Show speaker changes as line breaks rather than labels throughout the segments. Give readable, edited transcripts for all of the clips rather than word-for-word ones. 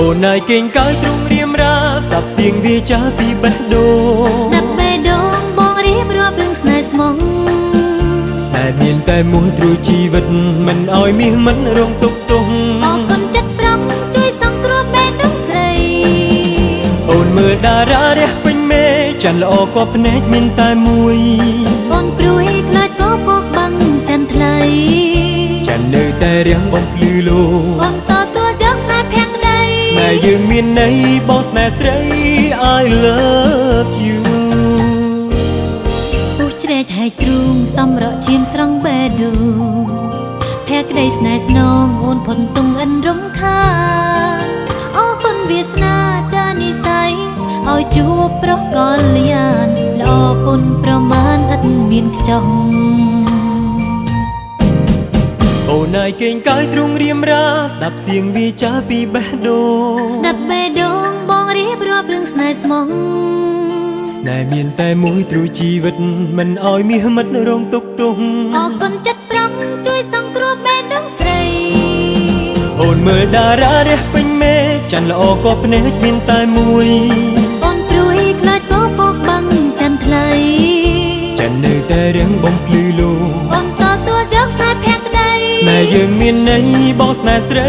អូនឯងគេងកាយទ្រង់រៀមរាស្ដាប់เสียงវាចាពីបេះដូង
ស្ដាប់បេះដូងបងរៀបរាប់រឿងស្នេហ៍ស្មង
ស្នេហ៍មានតែមួយទ្រូជីវិតមិនឲ្យមាសមិនរងទុកទោស
អរគុណចិត្តប្រងជួយសង្គ្រោះបេះដូងស្រី
អូនមើលតារារះពេញមេច័ន្ទល្អក៏ភ្នែកមានតែមួយ
អូនព្រួយខ្លាចបបកបាំងច័ន្ទថ្លៃ
ច័ន្ទនៅតែរាំងបំភ្លឺលោ
អូនតទួយកស្នេហ៍ភក្តី
ស្នេហ៍យើងមានន័យបងស្នេហ៍ស្រី I love you
ពុះជ្រែកហែកទ្រូងសំរកឈាមស្រង់បេះដូងភក្តីស្នេហ៍ស្នងអូនផុនទុងអិនរំខានអរគុណវាសនាចានិស័យឲ្យជួបប្រុសកល្យានល្អពុនប្រមាណឥតមានខ្ចោះ
អូនឯងគេងកាយទ្រង់រៀមរាស្ដាប់เสียงវាចាពីបេះដូង
ស្ដាប់បេះដូងបងរៀបរាប់រឿងស្នេហ៍ស្មង
ស្នេហ៍មានតែមួយទ្រូជីវិតមិនឲ្យមាសមិត្តរងទុកទោស
អរគុណចិត្តប្រងជួយសង្គ្រោះបេះដូងស្រី
អូនមើលតារារះពេញមេច័ន្ទល្អក៏ភ្នែកមានតែមួយ
អូនព្រួយខ្លាចបបកបាំងច័ន្ទថ្លៃ
ច័ន្ទនៅតែរាំងបំភ្លឺលោ
អូនតទួយកស្នេហ៍ភក្តី
ស្នេហ៍យើងមានន័យបងស្នេហ៍ស្រី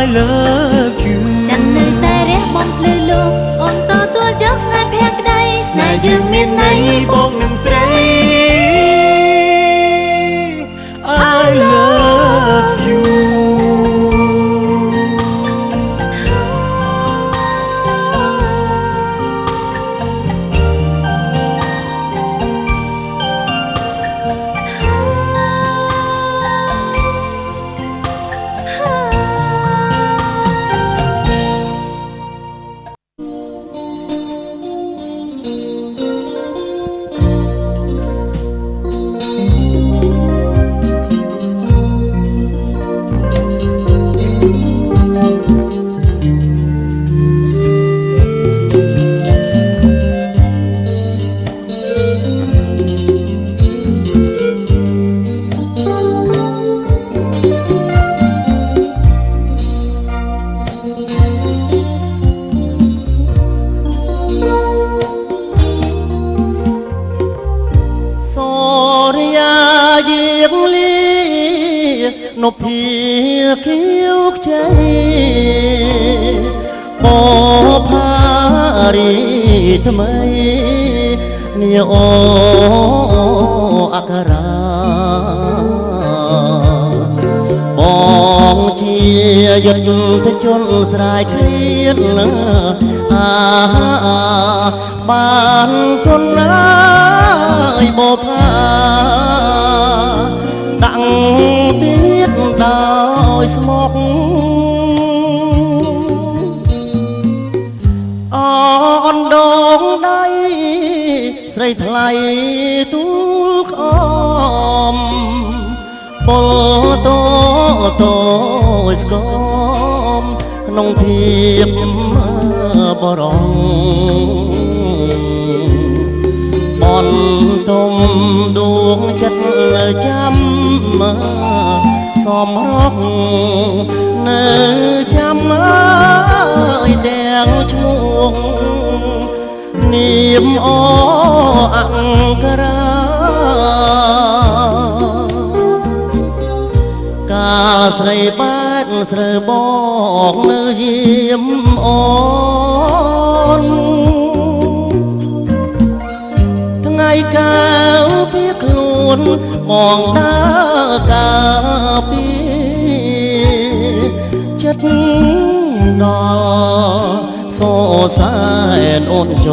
I love you
ច័ន្ទនៅតែរះបំភ្លឺលោអូនតទួយកស្នេហ៍ភក្តី
ស្នេហ៍យើងមានន័យបងនឹងស្រី I love youนพเพียเขียวใจปอพารีทำไมเนี่ยโออักราปองเชียหยุดที่จนสายเครียดนะบ้านจนน้ายบ่พาดังดาวสมกอ่อนดองได้ใส่ทลายตุกอมปลโตโตสกอมน้องเพียบบรองบอนตมดวงจัดจำมาสอมรอกเนื้อจำไม้แดงชวงนิ่มอ้ออังกรากาใส่บ้านใส่บอกเนื้อยิ้มอ่อนทั้งไงกาวเพียกลุนมองหน้ากาปีจัดดอโซสายโอนโจ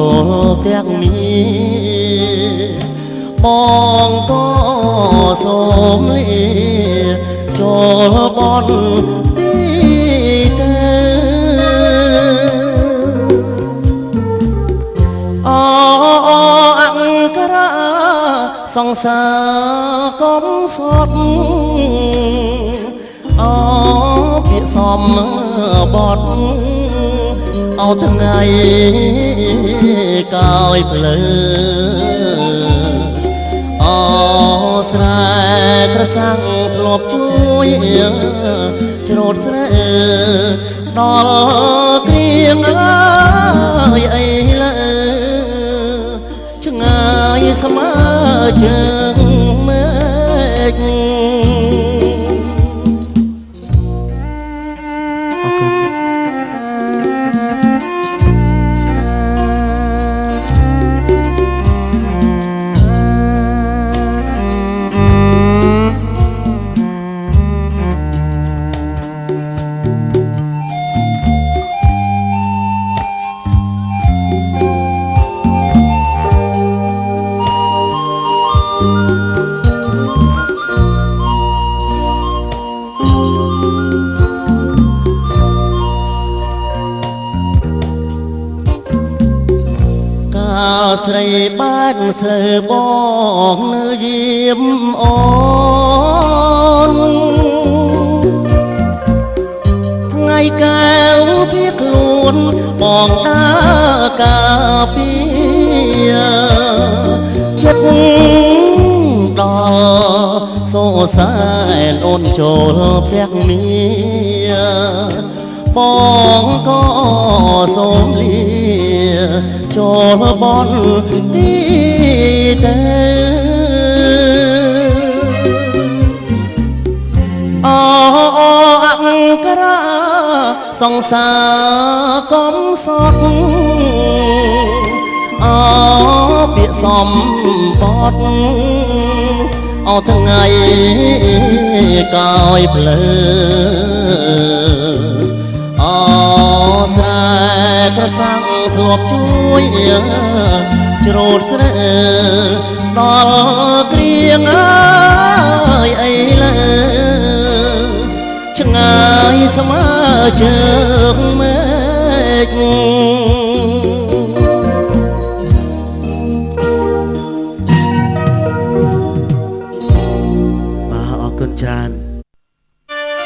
เตียงมีมองก็สมลีโจบอนตีเตอังกราสองสากอมสดพี่สอมบอดเอาทั้งไงกายเพลอสลายกระสังปลอบช่วยจรดเสนอดอล ជើងមេឃអរគុណស្រីបានស្រើបងនៅយាមអូនថ្ងៃកែវពីខ្លួនបងដើរការពីចិត្តដល់សូសែនអូនចូលផ្ទះមាបងក៏សូមលាចូលបនទីទៅអង្ការសង្សារកំសត់ពាក្យសំបត់អស់ថ្ងៃកោយភ្លើស្រែក្រសាំងធ្លាប់ជួយច្រូតស្រើដល់គ្រៀងអើយអីលើឆ្ងាយស្មើជើងមេឃបាទអរគុណច្រើន
ព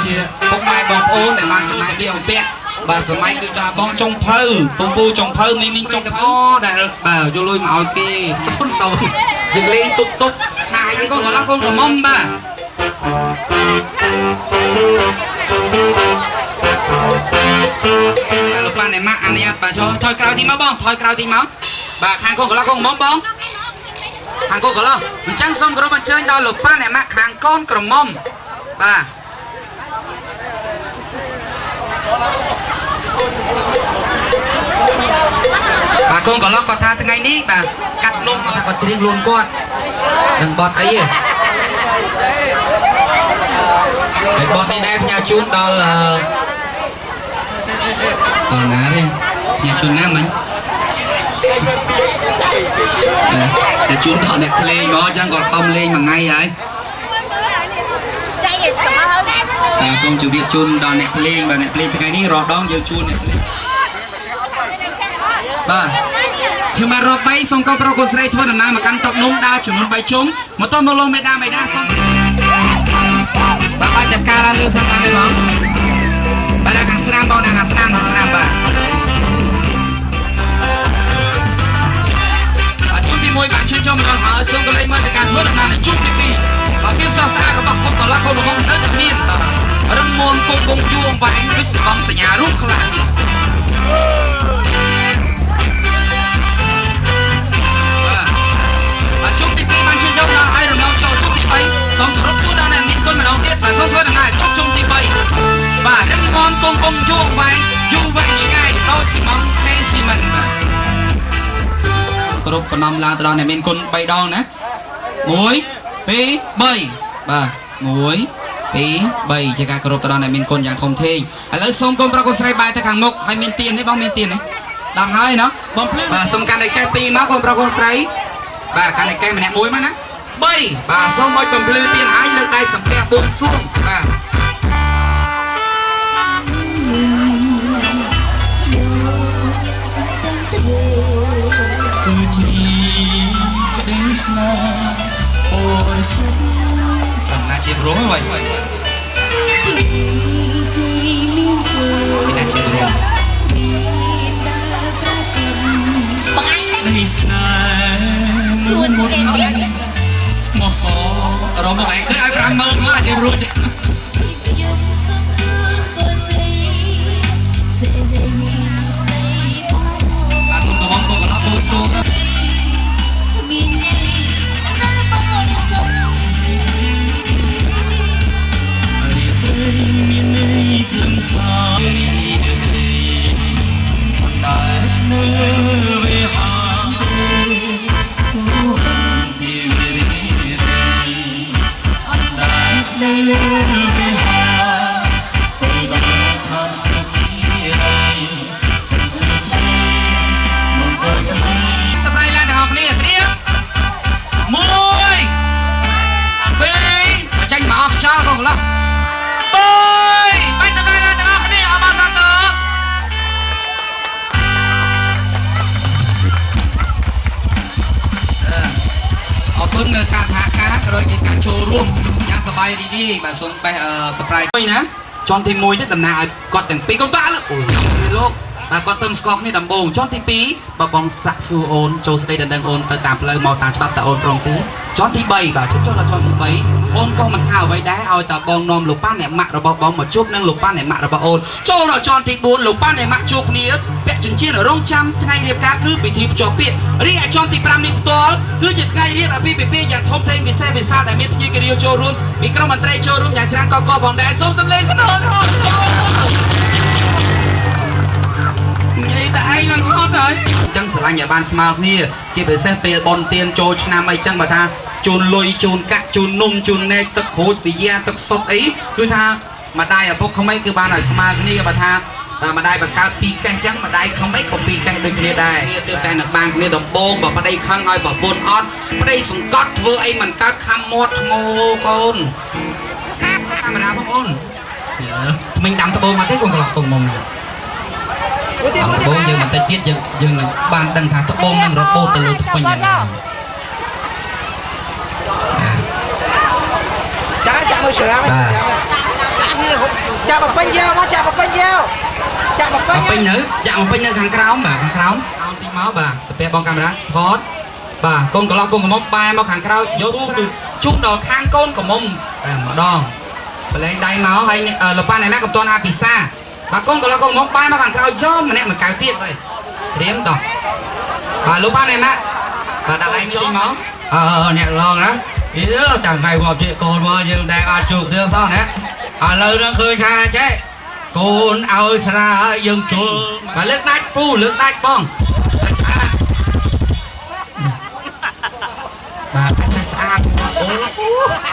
ជាពុកម៉ែបងប្អូនដែលបានចំណាយពីអំពាក់បាទសម័យគឺចាបងចុងភៅពងពូចុងភៅមីមីងចុងភៅដែលបាទយកលុយមកឲ្យគេសូនយើងលេងទុកខាយកូនកន្លះកូនក្រមុំបាទតែលោកប៉ាណែម៉ាក់អនុញ្ញាតបាទចូលថយក្រោយទីមកបងថយក្រោយទីមកបាទខាងកូនកន្លះកូនក្រមុំបងខាងកូនកន្លះអញ្ចឹងសូមគោរពអញ្ជើញដល់លោកប៉ាណែម៉ាក់ខាងកូនក្រមុំបាទបាទកូនកន្លះគាត់ថាថ្ងៃនេះបាទកាត់នំឲ្យគាត់ច្រៀងខ្លួនគាត់នឹងបត់អីហ៎ហើយបត់នេះដែរផ្ញើជូនដល់ណាទេផ្ញើជូនណាមិញតែជូនដល់អ្នកលេងមកអញ្ចឹងគាត់ខំលេងមួយថ្ងៃហើយសូមជម្រាបជូនដល់អ្នកភ្លេងបាទអ្នកភ្លេងថ្ងៃនេះរាល់ដងយើងជូនអ្នកភ្លេងបាទខ្ញុំបានរាប់3សូមកូនប្រុសកូនស្រីធ្វើដំណើរមកកាន់តុនំដើរចំនួន3ជុំមកតមកលោកមេដាសូមបាទចាត់ការឡើងលើសិនបានទេបងបាទខាងស្រាមបងខាងស្រាមបាទជុំទី1បាទឈានចូលមកដល់ហើយសូមកលេងមកទៅការធ្វើដំណើរជុំទី2បាទភាពស្រស់ស្អាតរបស់កូនកន្លះកូនរបស់នៅតែមានបាទរឹងមាំគង់គង់យូរអង្វែងដូចសបងសញ្ញារូបខ្លាំងបាទជុំទី2បានឈានចូលដល់ហើយរំលងចូលជុំទី3សូមគោរពជូនដល់អ្នកមានគុណម្ដងទៀតបាទសូមធ្វើដំណើរគ្រប់ជុំទី3បាទរឹងមាំគង់គង់យូរអង្វែងឆ្ងាយដូចស៊ីម៉ង់ហេស៊ីមិនបាទគ្រប់បណ្ដំឡើងទៅដល់អ្នកមានគុណ3ដងណា1 2 3បាទ1 2 3ជាការគោរពទៅដល់អ្នកមានគុណយ៉ាងធំធេងឥឡូវសូមកូនប្រុសកូនស្រីបែរទៅខាងមុខហើយមានទៀននេះបងមានទៀននេះដល់ហើយណាបងភ្លឺបាទសូមកាន់តែកេះ2មកកូនប្រុសកូនស្រីបាទកាន់តែកេះម្នាក់មួយមកណា3បាទសូមឲ្យបំភ្លឺទៀនហើយលើកដៃសំពះបួងសួងបាទគឺជាក្តីស្នេហ៍អូយស្នេហ៍តាមណាជារងហើយពីណាជារងបាយនេះស្នេហ៍សួនគេទៀតស្មោះសររមកឯងគឺឲ្យ50000មកជារួចការសហការដោយការចូលរួមយ៉ាងសប្បាយរីករាយបាទសូមបេះសប្រៃណាជាន់ទី1នេះតំណាងឲ្យគាត់ទាំងពីរកុំតាក់អូយលោកតែគាត់ទៅស្គាល់គ្នាដំបូងជាន់ទី2បើបងសាក់សួរអូនចូលស្ដីដណ្ដឹងអូនទៅតាមផ្លូវមកតាមច្បាប់តើអូនព្រមទេជាន់ទី3បាទចូលដល់ជាន់ទី3អូនក៏មិនថាអ្វីដែរឲ្យតើបងនាំលោកប៉ាអ្នកម៉ាក់របស់បងមកជួបនឹងលោកប៉ាអ្នកម៉ាក់របស់អូនចូលដល់ជាន់ទី4លោកប៉ាអ្នកម៉ាក់ជួបគ្នាពាក់ចិញ្ចៀនរងចាំថ្ងៃរៀបការគឺពិធីភ្ជាប់ពាក្យរីឯជាន់ទី5នេះផ្ទាល់គឺជាថ្ងៃរៀបអាពាហ៍ពិពាហ៍យ៉ាងធំធេងពិសេសវិសាលដែលមានភ្ញៀវកិត្តិយសចូលរួមមានក្រុមមន្ត្រីចូលរួមយ៉ាងច្រើនកកផងដែរសូមទម្លេងស្នូលនិយាយតែឯងឡើងហត់ហើយអញ្ចឹងស្រឡាញ់ឲ្យបានស្មើគ្នាជាពិសេសពេលបនទៀនចូលឆ្នាំអីចឹងបើថាជូនលុយជូនកាក់ជូននំជូនណែកទឹកក្រូចប៊ីយ៉ាទឹកសុតអីគឺថាម្ដាយឪពុកក្មេងគឺបានឲ្យស្មើគ្នាបើថាម្ដាយបង្កើតពីកេះចឹងម្ដាយក្មេងក៏ពីកេះដូចគ្នាដែរទើបតែនៅបានគ្នាដំបងបើប្តីខឹងឲ្យប្រពន្ធអត់ប្តីសង្កត់ធ្វើអីមិនកើតខំមាត់ធ្ងោកូនធម្មតាបងប្អូនក្មេងដាំត្បូងមកទេកូនកន្លោះកូនមុំនេះអំត្បូងយើងបន្តិចទៀតយើងនឹងបានដឹងថាត្បូងនឹងរបូតទៅលើធ្មេញយ៉ាងណា
ចាមួយច្រាម chạm vào bên dao nó chạm vào bên dao chạm vào
មក
bên
ពេញនៅចាក់មកពេញនៅខាងក្រោមបាទខាងក្រោមអោនតិចមកបាទស្ពែបងកាមេរ៉ាថតបាទកូនកន្លោះកូនកំមុំបែរមកខាងក្រោយយកជុំដល់ខាងកូនកំមុំតែម្ដងប្រឡែងដៃមកហើយលោកប៉ាណែណាកំតន់អាពិសាបាទកូនកន្លោះកូនកំមុំបែរមកខាងក្រោយយកម្នាក់មួយកៅទៀតហើយត្រៀមតោះបាទលោកប៉ាណែណាបាទដាក់ដៃចេញមកអ្នកឡងណាចាំថ្ងៃមកជាកូនមកយើងដែលអត់ជួបគ្នាសោះណាឥឡូវនឹងឃើញថាចេះកូនឲ្យស្រាយើងជុលបាទលើកដាច់ពូលើកដាច់បងដាច់ស្អាតបាទដាច់ស្អាត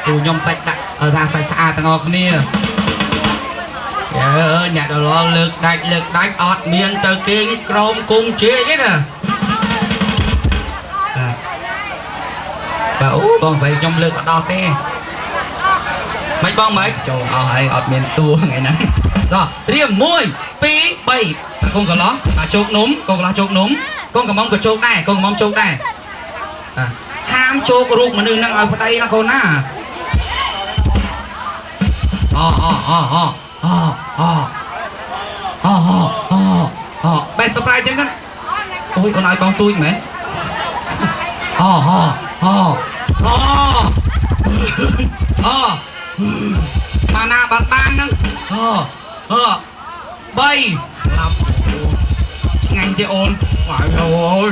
អូខ្ញុំតិចដាក់ថាសាច់ស្អាតទាំងអស់គ្នាអ្នកដល់លើកដាច់អត់មានទៅគេងក្រោមគុំជាទេណាបាទអូបងស្រីខ្ញុំលើកអត់ដល់ទេមិនបងមិនចូលអស់ហើយអត់មានតួថ្ងៃហ្នឹងតោះត្រៀម1 2 3កូនកន្លោះជោគនំកូនកន្លោះជោគនំកូនកំមុំក៏ជោគដែរកូនកំមុំជោគដែរហាមជោគរូបមនុស្សហ្នឹងឲ្យប្តីណាកូនណាបែរសប្រៃចឹងហ្នឹងអូយអូនឲ្យបងទូចមែនមកណាបាត់បានហ្នឹង3ឡាប់ឆ្ងាញ់ទេអូនបាទអូ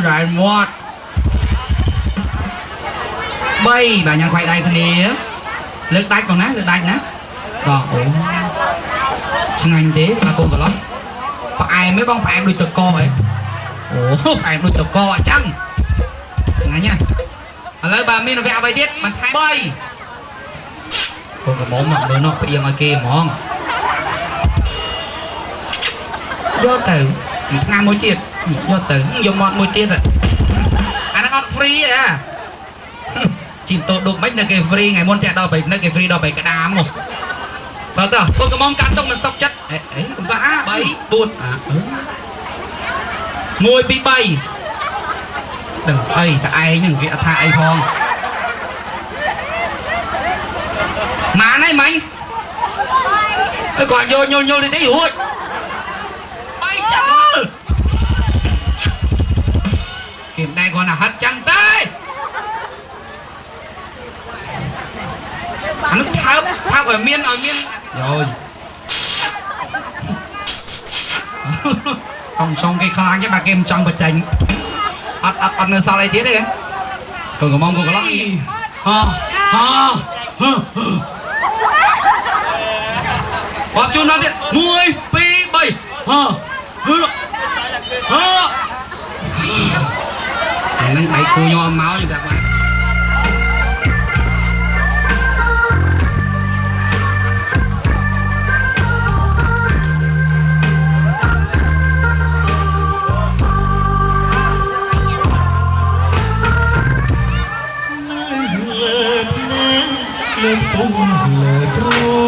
រ៉ៃមាត់3បាទញ៉ាំខ្វាយដៃគ្នាលើកដាច់បងណាលើកដាច់ណាដល់អូឆ្ងាញ់ទេបាទកូនកន្លោះផ្អែមទេបងផ្អែមដូចតកឯងអូផ្អែមដូចតកអញ្ចឹងឆ្ងាញ់ណាឥឡូវបាទមានវគ្គអ្វីទៀតបន្ថែម3កូនកំមុំមើលនោះផ្អៀងឲ្យគេហ្មងយកទៅថ្ងៃមួយទៀតយកទៅយកមាត់មួយទៀតអាហ្នឹងអត់ free ទេជីមតោដុកមិននៅគេ free ថ្ងៃមុនចាក់ដល់ទៅនៅគេ free ដល់ទៅក្តាមមកបើតើកូនកំមុំកាត់ទុកមិនសុខចិត្តអីកំបាក់3 4 1 2 3ដឹងស្អីតែឯងហ្នឹងវាអត់ថាអីផងម៉ានហើយមិញគាត់យកញល់តិចតិចរួចបាយចោលគេមិនដែរគាត់ណាហិតចឹងទេអានោះថើបឲ្យមានយោយកុំសងគេខ្លាចទេបើគេមិនចង់បញ្ចេញអត់នៅសល់អីទៀតទេកូនកំមុំកូនកន្លោះបាត់ជូនដល់ទៀត1 2 3ហ្នឹងដៃគូញោមមកយូរតែបាទ
លើពុំលើទ្រូ